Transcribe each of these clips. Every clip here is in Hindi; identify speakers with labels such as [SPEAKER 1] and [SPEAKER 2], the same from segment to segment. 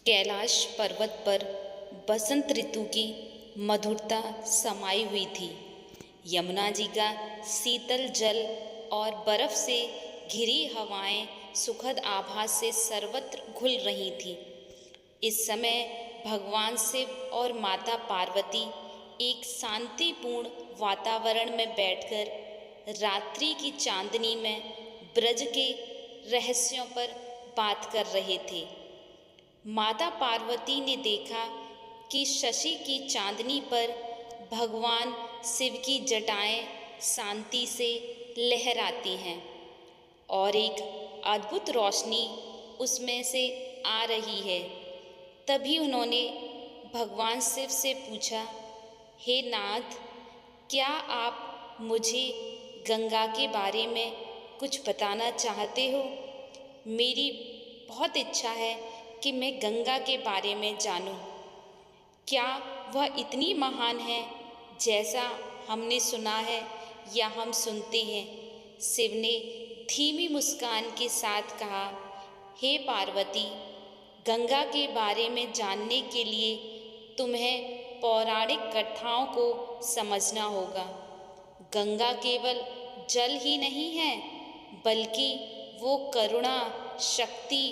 [SPEAKER 1] कैलाश पर्वत पर बसंत ऋतु की मधुरता समाई हुई थी। यमुना जी का शीतल जल और बर्फ से घिरी हवाएं सुखद आभास से सर्वत्र घुल रही थी। इस समय भगवान शिव और माता पार्वती एक शांतिपूर्ण वातावरण में बैठकर रात्रि की चांदनी में ब्रज के रहस्यों पर बात कर रहे थे। माता पार्वती ने देखा कि शशि की चांदनी पर भगवान शिव की जटाएं शांति से लहराती हैं और एक अद्भुत रोशनी उसमें से आ रही है। तभी उन्होंने भगवान शिव से पूछा, हे नाथ, क्या आप मुझे गंगा के बारे में कुछ बताना चाहते हो? मेरी बहुत इच्छा है कि मैं गंगा के बारे में जानूं। क्या वह इतनी महान है जैसा हमने सुना है या हम सुनते हैं? शिव ने धीमी मुस्कान के साथ कहा, हे पार्वती, गंगा के बारे में जानने के लिए तुम्हें पौराणिक कथाओं को समझना होगा। गंगा केवल जल ही नहीं है, बल्कि वो करुणा, शक्ति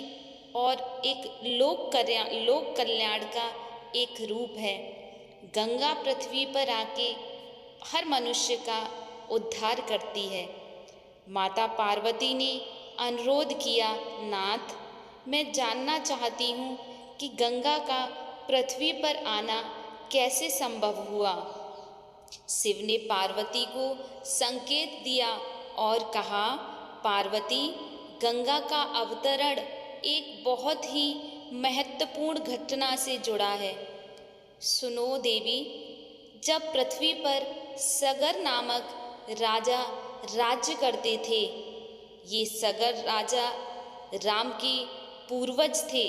[SPEAKER 1] और एक लोक कल्याण का एक रूप है। गंगा पृथ्वी पर आके हर मनुष्य का उद्धार करती है। माता पार्वती ने अनुरोध किया, नाथ, मैं जानना चाहती हूँ कि गंगा का पृथ्वी पर आना कैसे संभव हुआ। शिव ने पार्वती को संकेत दिया और कहा, पार्वती, गंगा का अवतरण एक बहुत ही महत्वपूर्ण घटना से जुड़ा है। सुनो देवी, जब पृथ्वी पर सगर नामक राजा राज्य करते थे, ये सगर राजा राम के पूर्वज थे।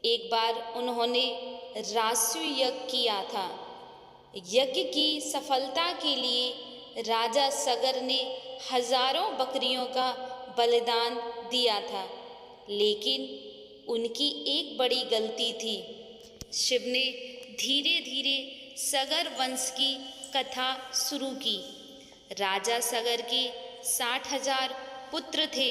[SPEAKER 1] एक बार उन्होंने राजसूय यज्ञ किया था। यज्ञ की सफलता के लिए राजा सगर ने हजारों बकरियों का बलिदान दिया था, लेकिन उनकी एक बड़ी गलती थी। शिव ने धीरे धीरे सगर वंश की कथा शुरू की। राजा सगर के 60,000 पुत्र थे।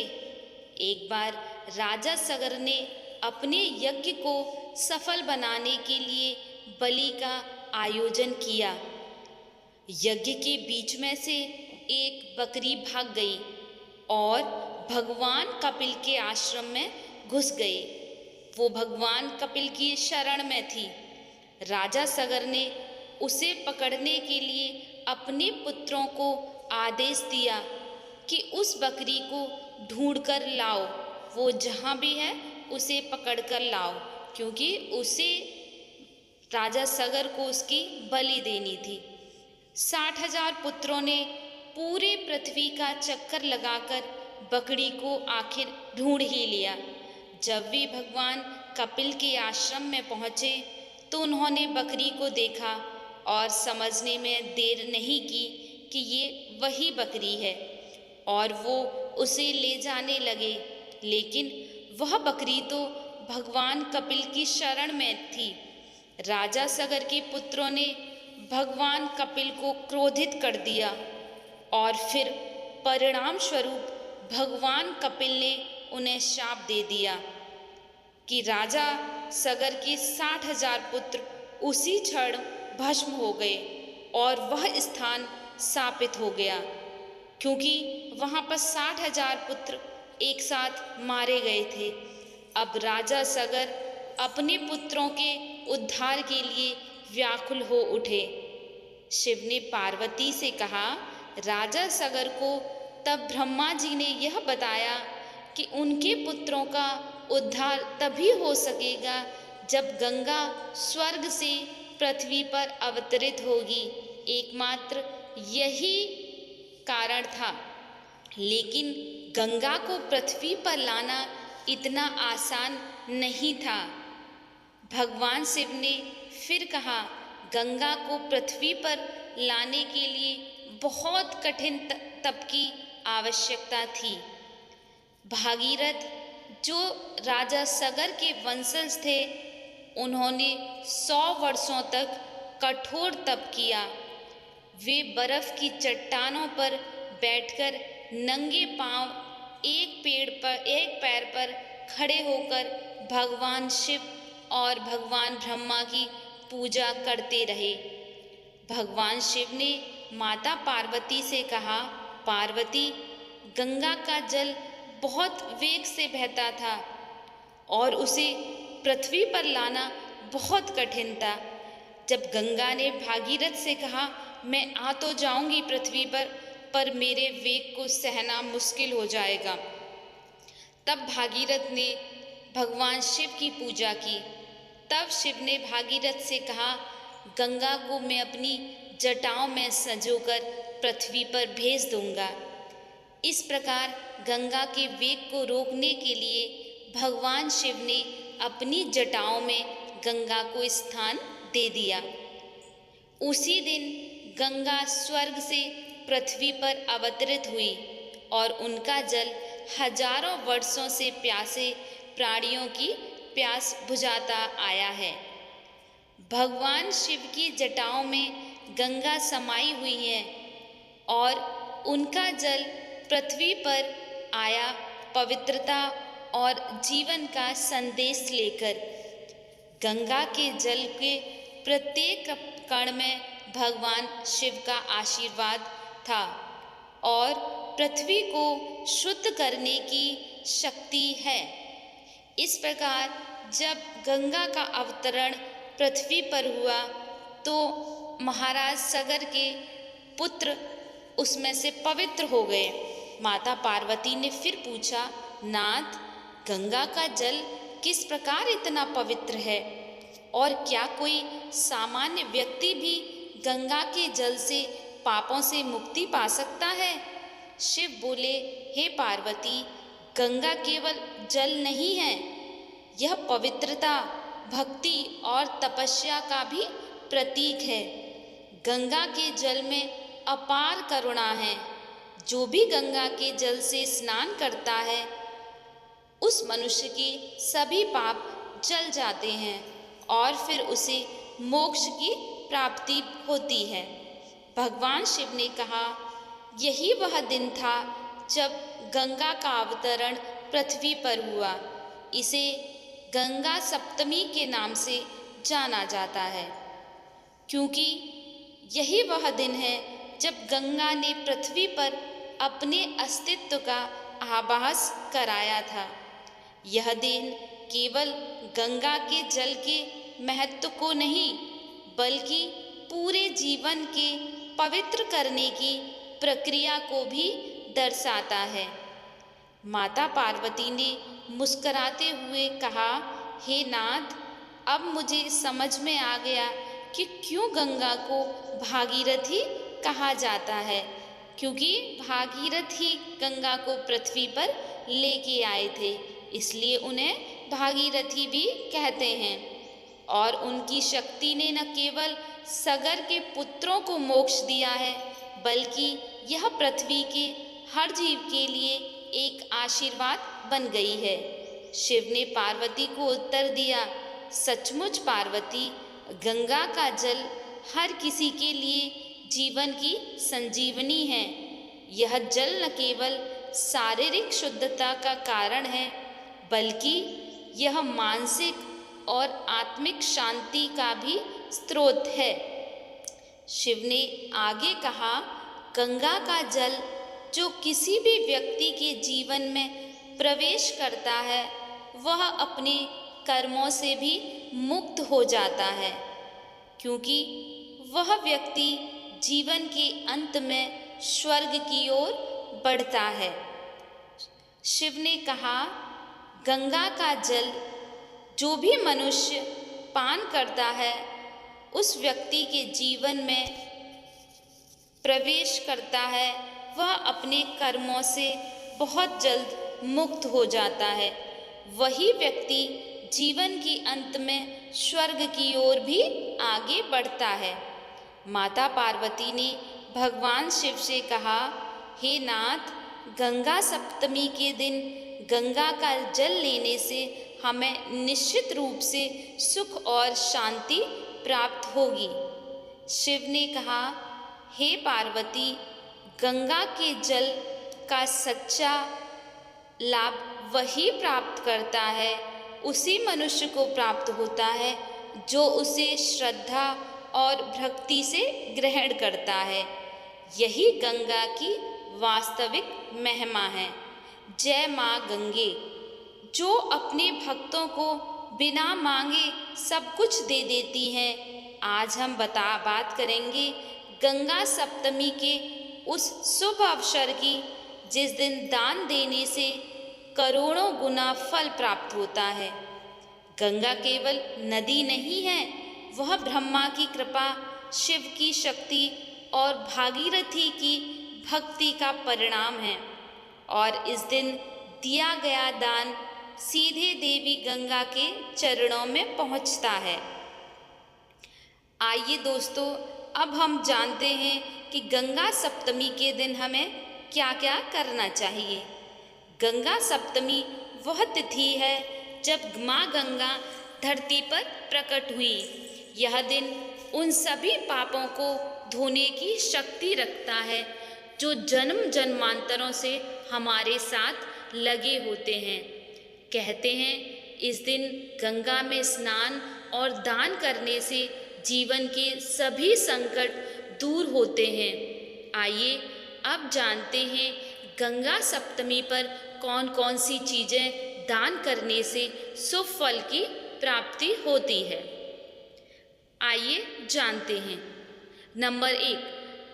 [SPEAKER 1] एक बार राजा सगर ने अपने यज्ञ को सफल बनाने के लिए बलि का आयोजन किया। यज्ञ के बीच में से एक बकरी भाग गई और भगवान कपिल के आश्रम में घुस गई। वो भगवान कपिल की शरण में थी। राजा सगर ने उसे पकड़ने के लिए अपने पुत्रों को आदेश दिया कि उस बकरी को ढूंढकर लाओ। वो जहाँ भी है उसे पकड़कर लाओ, क्योंकि उसे राजा सगर को उसकी बलि देनी थी। 60,000 पुत्रों ने पूरे पृथ्वी का चक्कर लगाकर बकरी को आखिर ढूंढ ही लिया। जब वे भगवान कपिल के आश्रम में पहुँचे तो उन्होंने बकरी को देखा और समझने में देर नहीं की कि ये वही बकरी है और वो उसे ले जाने लगे। लेकिन वह बकरी तो भगवान कपिल की शरण में थी। राजा सगर के पुत्रों ने भगवान कपिल को क्रोधित कर दिया और फिर परिणाम स्वरूप भगवान कपिल ने उन्हें शाप दे दिया कि राजा सगर के 60,000 पुत्र उसी क्षण भस्म हो गए और वह स्थान शापित हो गया, क्योंकि वहाँ पर 60,000 पुत्र एक साथ मारे गए थे। अब राजा सगर अपने पुत्रों के उद्धार के लिए व्याकुल हो उठे। शिव ने पार्वती से कहा, राजा सगर को तब ब्रह्मा जी ने यह बताया कि उनके पुत्रों का उद्धार तभी हो सकेगा जब गंगा स्वर्ग से पृथ्वी पर अवतरित होगी। एकमात्र यही कारण था। लेकिन गंगा को पृथ्वी पर लाना इतना आसान नहीं था। भगवान शिव ने फिर कहा, गंगा को पृथ्वी पर लाने के लिए बहुत कठिन तप की आवश्यकता थी। भागीरथ जो राजा सगर के वंशज थे उन्होंने 100 वर्षों तक कठोर तप किया। वे बर्फ की चट्टानों पर बैठकर नंगे पांव एक पैर पर खड़े होकर भगवान शिव और भगवान ब्रह्मा की पूजा करते रहे। भगवान शिव ने माता पार्वती से कहा, पार्वती, गंगा का जल बहुत वेग से बहता था और उसे पृथ्वी पर लाना बहुत कठिन था। जब गंगा ने भागीरथ से कहा, मैं आ तो जाऊंगी पृथ्वी पर मेरे वेग को सहना मुश्किल हो जाएगा, तब भागीरथ ने भगवान शिव की पूजा की। तब शिव ने भागीरथ से कहा, गंगा को मैं अपनी जटाओं में संजोकर पृथ्वी पर भेज दूंगा। इस प्रकार गंगा के वेग को रोकने के लिए भगवान शिव ने अपनी जटाओं में गंगा को स्थान दे दिया। उसी दिन गंगा स्वर्ग से पृथ्वी पर अवतरित हुई और उनका जल हजारों वर्षों से प्यासे प्राणियों की प्यास बुझाता आया है। भगवान शिव की जटाओं में गंगा समाई हुई है और उनका जल पृथ्वी पर आया पवित्रता और जीवन का संदेश लेकर। गंगा के जल के प्रत्येक कण में भगवान शिव का आशीर्वाद था और पृथ्वी को शुद्ध करने की शक्ति है। इस प्रकार जब गंगा का अवतरण पृथ्वी पर हुआ तो महाराज सगर के पुत्र उसमें से पवित्र हो गए। माता पार्वती ने फिर पूछा, नाथ, गंगा का जल किस प्रकार इतना पवित्र है और क्या कोई सामान्य व्यक्ति भी गंगा के जल से पापों से मुक्ति पा सकता है? शिव बोले, हे पार्वती, गंगा केवल जल नहीं है, यह पवित्रता, भक्ति और तपस्या का भी प्रतीक है। गंगा के जल में अपार करुणा है। जो भी गंगा के जल से स्नान करता है उस मनुष्य के सभी पाप जल जाते हैं और फिर उसे मोक्ष की प्राप्ति होती है। भगवान शिव ने कहा, यही वह दिन था जब गंगा का अवतरण पृथ्वी पर हुआ। इसे गंगा सप्तमी के नाम से जाना जाता है, क्योंकि यही वह दिन है जब गंगा ने पृथ्वी पर अपने अस्तित्व का आभास कराया था। यह दिन केवल गंगा के जल के महत्व को नहीं, बल्कि पूरे जीवन के पवित्र करने की प्रक्रिया को भी दर्शाता है। माता पार्वती ने मुस्कुराते हुए कहा, हे नाथ, अब मुझे समझ में आ गया कि क्यों गंगा को भागीरथी कहा जाता है, क्योंकि भागीरथ ही गंगा को पृथ्वी पर लेके आए थे, इसलिए उन्हें भागीरथी भी कहते हैं। और उनकी शक्ति ने न केवल सगर के पुत्रों को मोक्ष दिया है, बल्कि यह पृथ्वी के हर जीव के लिए एक आशीर्वाद बन गई है। शिव ने पार्वती को उत्तर दिया, सचमुच पार्वती, गंगा का जल हर किसी के लिए जीवन की संजीवनी है। यह जल न केवल शारीरिक शुद्धता का कारण है, बल्कि यह मानसिक और आत्मिक शांति का भी स्रोत है। शिव ने आगे कहा, गंगा का जल जो किसी भी व्यक्ति के जीवन में प्रवेश करता है, वह अपने कर्मों से भी मुक्त हो जाता है, क्योंकि वह व्यक्ति जीवन के अंत में स्वर्ग की ओर बढ़ता है। शिव ने कहा, गंगा का जल जो भी मनुष्य पान करता है, उस व्यक्ति के जीवन में प्रवेश करता है, वह अपने कर्मों से बहुत जल्द मुक्त हो जाता है। वही व्यक्ति जीवन के अंत में स्वर्ग की ओर भी आगे बढ़ता है। माता पार्वती ने भगवान शिव से कहा, हे नाथ, गंगा सप्तमी के दिन गंगा का जल लेने से हमें निश्चित रूप से सुख और शांति प्राप्त होगी। शिव ने कहा, हे पार्वती, गंगा के जल का सच्चा लाभ वही प्राप्त करता है, उसी मनुष्य को प्राप्त होता है जो उसे श्रद्धा और भक्ति से ग्रहण करता है। यही गंगा की वास्तविक महिमा है। जय माँ गंगे, जो अपने भक्तों को बिना मांगे सब कुछ दे देती हैं। आज हम बात करेंगे गंगा सप्तमी के उस शुभ अवसर की, जिस दिन दान देने से करोड़ों गुना फल प्राप्त होता है। गंगा केवल नदी नहीं है, वह ब्रह्मा की कृपा, शिव की शक्ति और भागीरथी की भक्ति का परिणाम है। और इस दिन दिया गया दान सीधे देवी गंगा के चरणों में पहुंचता है। आइए दोस्तों, अब हम जानते हैं कि गंगा सप्तमी के दिन हमें क्या क्या करना चाहिए। गंगा सप्तमी वह तिथि है जब माँ गंगा धरती पर प्रकट हुई। यह दिन उन सभी पापों को धोने की शक्ति रखता है जो जन्म जन्मांतरों से हमारे साथ लगे होते हैं। कहते हैं इस दिन गंगा में स्नान और दान करने से जीवन के सभी संकट दूर होते हैं। आइए अब जानते हैं गंगा सप्तमी पर कौन कौन सी चीज़ें दान करने से शुभ फल की प्राप्ति होती है। आइए जानते हैं। नंबर 1,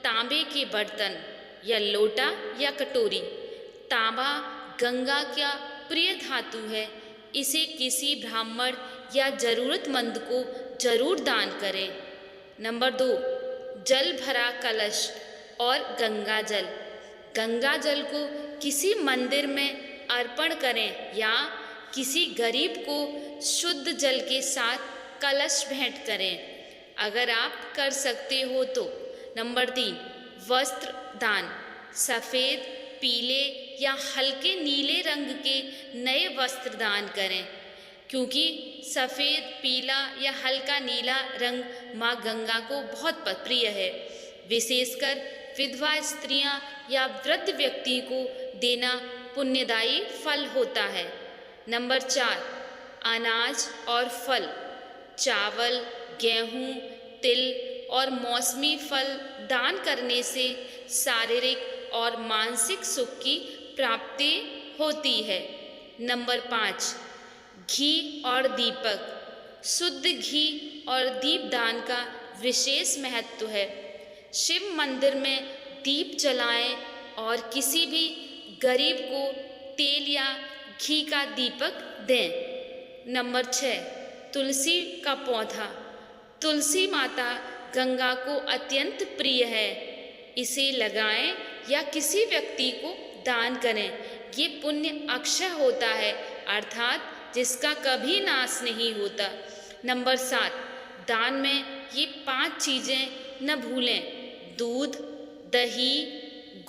[SPEAKER 1] तांबे के बर्तन या लोटा या कटोरी। तांबा गंगा का प्रिय धातु है। इसे किसी ब्राह्मण या जरूरतमंद को जरूर दान करें। नंबर 2, जल भरा कलश और गंगा जल। गंगा जल को किसी मंदिर में अर्पण करें या किसी गरीब को शुद्ध जल के साथ कलश भेंट करें, अगर आप कर सकते हो तो। नंबर 3, वस्त्र दान। सफ़ेद, पीले या हल्के नीले रंग के नए वस्त्र दान करें, क्योंकि सफ़ेद, पीला या हल्का नीला रंग माँ गंगा को बहुत प्रिय है। विशेषकर विधवा स्त्रियां या वृद्ध व्यक्ति को देना पुण्यदायी फल होता है। नंबर 4, अनाज और फल। चावल, गेहूं, तिल और मौसमी फल दान करने से शारीरिक और मानसिक सुख की प्राप्ति होती है। नंबर 5, घी और दीपक। शुद्ध घी और दीप दान का विशेष महत्व है। शिव मंदिर में दीप जलाएं और किसी भी गरीब को तेल या घी का दीपक दें। नंबर 6, तुलसी का पौधा। तुलसी माता गंगा को अत्यंत प्रिय है। इसे लगाएं या किसी व्यक्ति को दान करें। ये पुण्य अक्षय होता है, अर्थात जिसका कभी नाश नहीं होता। नंबर 7, दान में ये 5 चीज़ें न भूलें। दूध, दही,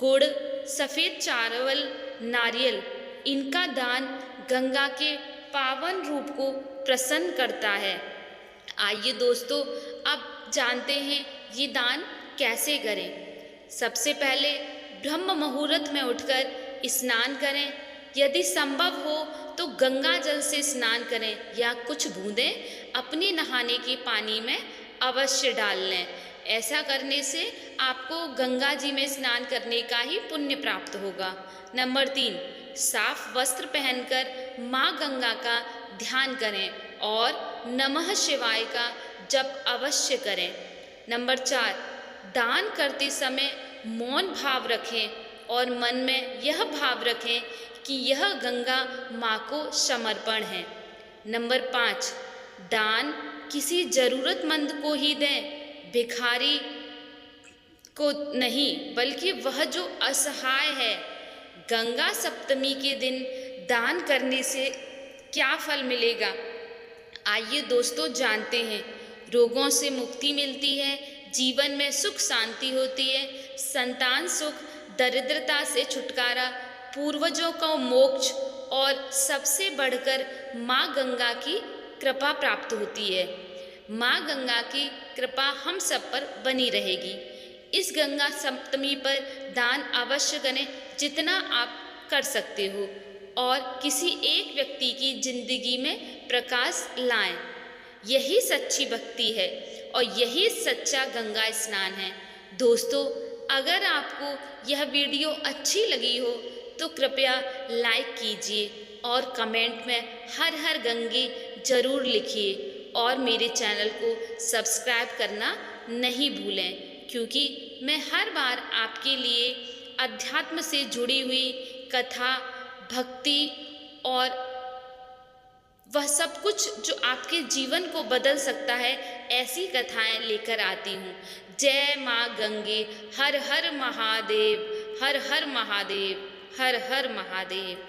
[SPEAKER 1] गुड़, सफ़ेद चावल, नारियल। इनका दान गंगा के पावन रूप को प्रसन्न करता है। आइए दोस्तों, अब जानते हैं ये दान कैसे करें। सबसे पहले ब्रह्म मुहूर्त में उठकर स्नान करें। यदि संभव हो तो गंगा जल से स्नान करें या कुछ बूंदें अपने नहाने के पानी में अवश्य डाल लें। ऐसा करने से आपको गंगा जी में स्नान करने का ही पुण्य प्राप्त होगा। नंबर 3, साफ वस्त्र पहनकर माँ गंगा का ध्यान करें और नमः शिवाय का जप अवश्य करें। नंबर 4, दान करते समय मौन भाव रखें और मन में यह भाव रखें कि यह गंगा माँ को समर्पण है। नंबर 5, दान किसी ज़रूरतमंद को ही दें, भिखारी को नहीं, बल्कि वह जो असहाय है। गंगा सप्तमी के दिन दान करने से क्या फल मिलेगा, आइए दोस्तों जानते हैं। रोगों से मुक्ति मिलती है, जीवन में सुख शांति होती है, संतान सुख, दरिद्रता से छुटकारा, पूर्वजों का मोक्ष और सबसे बढ़कर माँ गंगा की कृपा प्राप्त होती है। माँ गंगा की कृपा हम सब पर बनी रहेगी। इस गंगा सप्तमी पर दान अवश्य करें जितना आप कर सकते हो और किसी एक व्यक्ति की जिंदगी में प्रकाश लाएं। यही सच्ची भक्ति है और यही सच्चा गंगा स्नान है। दोस्तों, अगर आपको यह वीडियो अच्छी लगी हो तो कृपया लाइक कीजिए और कमेंट में हर हर गंगे जरूर लिखिए और मेरे चैनल को सब्सक्राइब करना नहीं भूलें, क्योंकि मैं हर बार आपके लिए अध्यात्म से जुड़ी हुई कथा, भक्ति और वह सब कुछ जो आपके जीवन को बदल सकता है, ऐसी कथाएं लेकर आती हूँ। जय माँ गंगे, हर हर महादेव, हर हर महादेव, हर हर महादेव।